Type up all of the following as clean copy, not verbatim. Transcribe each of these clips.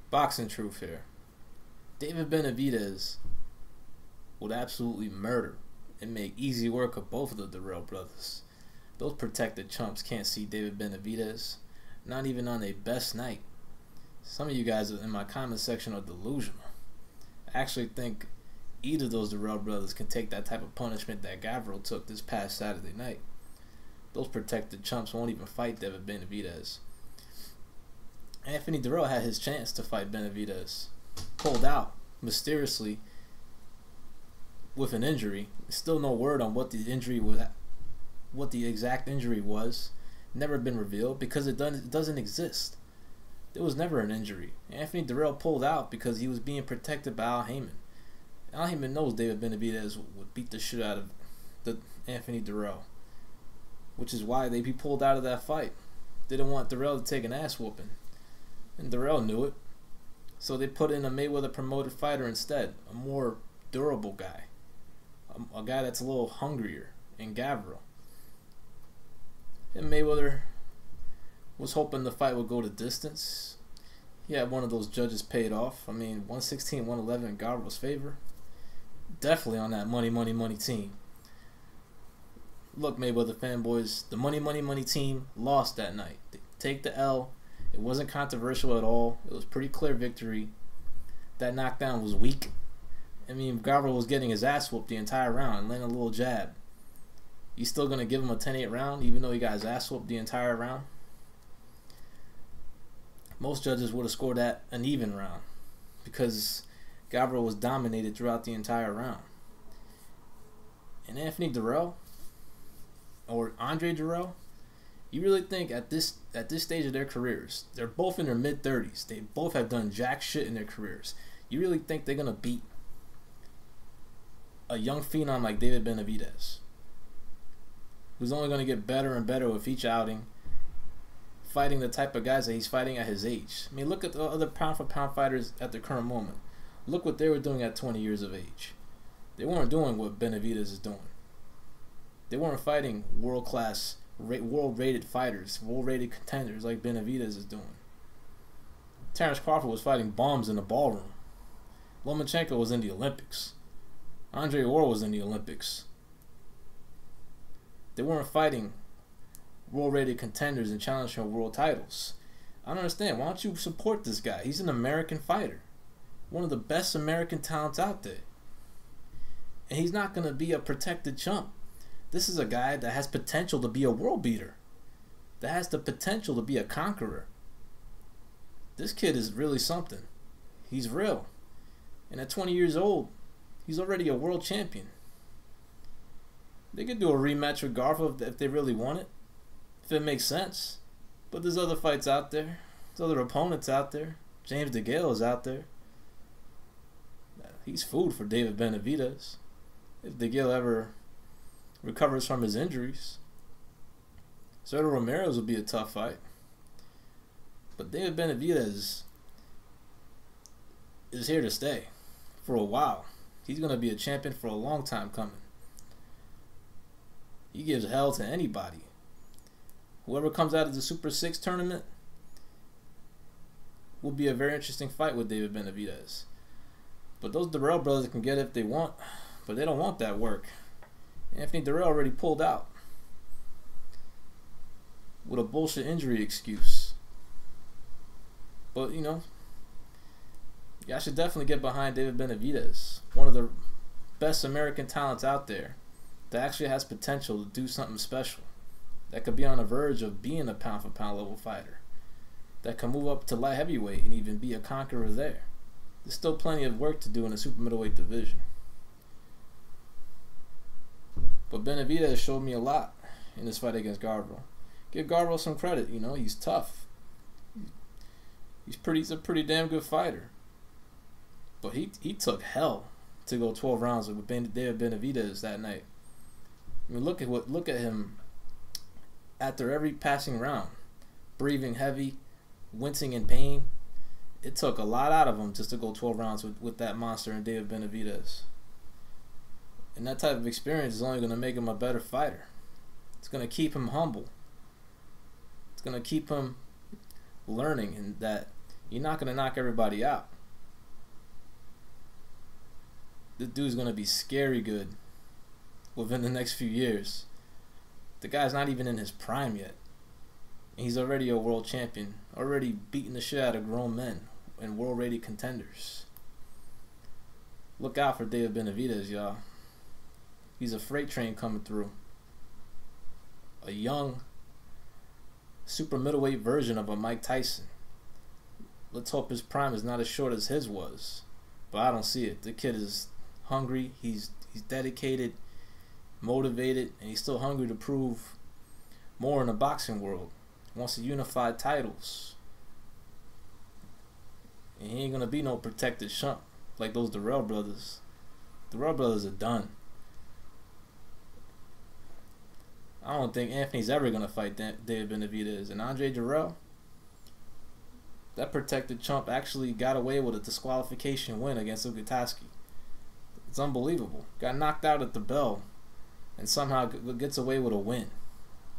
Boxing truth here. David Beneavidez would absolutely murder and make easy work of both of the Dirrell brothers. Those protected chumps can't see David Beneavidez, not even on their best night. Some of you guys in my comment section are delusional. I actually think either of those Dirrell brothers can take that type of punishment that Dirrell took this past Saturday night. Those protected chumps won't even fight David Beneavidez. Anthony Dirrell had his chance to fight Beneavidez. Pulled out mysteriously with an injury. Still no word on what the injury was, what the exact injury was. Never been revealed because it doesn't exist. There was never an injury. Anthony Dirrell pulled out because he was being protected by Al Haymon. Al Haymon knows David Beneavidez would beat the shit out of Anthony Dirrell, which is why he pulled out of that fight. Didn't want Dirrell to take an ass whooping, and Dirrell knew it. So they put in a Mayweather promoted fighter instead, a more durable guy, a guy that's a little hungrier, in Dirrell. And Mayweather was hoping the fight would go to distance. He had one of those judges paid off. I mean, 116, 111 in Dirrell's favor. Definitely on that money team. Look, Mayweather fanboys, the money team lost that night. They take the L. It wasn't controversial at all. It was pretty clear victory. That knockdown was weak. I mean, Dirrell was getting his ass whooped the entire round and landing a little jab. You still going to give him a 10-8 round even though he got his ass whooped the entire round? Most judges would have scored that an even round because Dirrell was dominated throughout the entire round. And Anthony Dirrell or Andre Dirrell, you really think at this stage of their careers, they're both in their mid-30s, they both have done jack shit in their careers, you really think they're going to beat a young phenom like David Beneavidez, who's only going to get better and better with each outing, fighting the type of guys that he's fighting at his age? I mean, look at the other pound-for-pound fighters at the current moment. Look what they were doing at 20 years of age. They weren't doing what Beneavidez is doing. They weren't fighting world-class, world-rated fighters, world-rated contenders like Beneavidez is doing. Terrence Crawford was fighting bombs in the ballroom. Lomachenko was in the Olympics. Andre Ward was in the Olympics. They weren't fighting world-rated contenders and challenging world titles. I don't understand. Why don't you support this guy? He's an American fighter. One of the best American talents out there. And he's not going to be a protected chump. This is a guy that has potential to be a world beater. That has the potential to be a conqueror. This kid is really something. He's real. And at 20 years old, he's already a world champion. They could do a rematch with Garfield if they really want it, if it makes sense. But there's other fights out there. There's other opponents out there. James DeGale is out there. He's food for David Beneavidez if DeGale ever recovers from his injuries. Sergio Ramirez will be a tough fight. But David Beneavidez is here to stay for a while. He's going to be a champion for a long time coming. He gives hell to anybody. Whoever comes out of the Super 6 tournament will be a very interesting fight with David Beneavidez. But those Dirrell brothers can get it if they want, but they don't want that work. Anthony Dirrell already pulled out with a bullshit injury excuse. But, you know, y'all should definitely get behind David Beneavidez, one of the best American talents out there that actually has potential to do something special, that could be on the verge of being a pound-for-pound level fighter, that can move up to light heavyweight and even be a conqueror there. There's still plenty of work to do in the super middleweight division. But Beneavidez showed me a lot in this fight against Dirrell. Give Dirrell some credit, you know, he's tough. He's a pretty damn good fighter. But he took hell to go 12 rounds with David Beneavidez that night. I mean, look at him after every passing round, breathing heavy, wincing in pain. It took a lot out of him just to go 12 rounds with that monster and David Beneavidez. And that type of experience is only going to make him a better fighter. It's going to keep him humble. It's going to keep him learning, and that You're not gonna knock everybody out. This dude's gonna be scary good within the next few years. The guy's not even in his prime yet. He's already a world champion, already beating the shit out of grown men and world-rated contenders. Look out for David Beneavidez, y'all. He's a freight train coming through. A young, super middleweight version of a Mike Tyson. Let's hope his prime is not as short as his was. But I don't see it. The kid is hungry. He's dedicated, motivated, and he's still hungry to prove more in the boxing world. He wants to unify titles. And he ain't going to be no protected chump like those Dirrell brothers. Dirrell brothers are done. I don't think Anthony's ever going to fight David Beneavidez. And Andre Dirrell, that protected chump actually got away with a disqualification win against Ukitaski. It's unbelievable. Got knocked out at the bell and somehow gets away with a win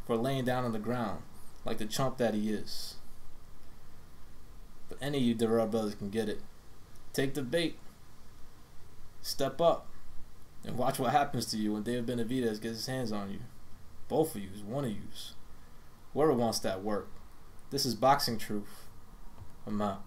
for laying down on the ground like the chump that he is. But any of you Dirrell brothers can get it. Take the bait. Step up. And watch what happens to you when David Beneavidez gets his hands on you. Both of you, one of you. Whoever wants that work. This is Boxing Truth. I'm out.